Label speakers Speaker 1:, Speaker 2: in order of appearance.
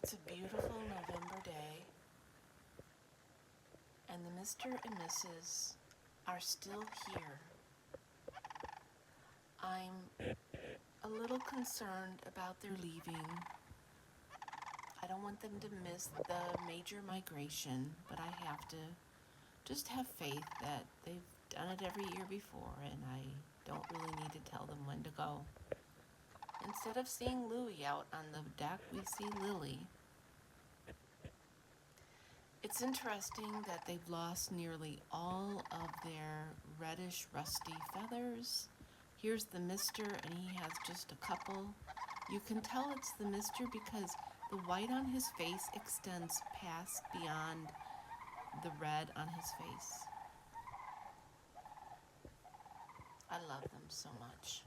Speaker 1: It's a beautiful November day, and the Mr. and Mrs. are still here. I'm a little concerned about their leaving. I don't want them to miss the major migration, but I have to just have faith that they've done it every year before, and I don't really need to tell them when to go. Instead of seeing Louie out on the deck, we see Lily. It's interesting that they've lost nearly all of their reddish rusty feathers. Here's the mister, and he has just a couple. You can tell it's the mister because the white on his face extends past beyond the red on his face. I love them so much.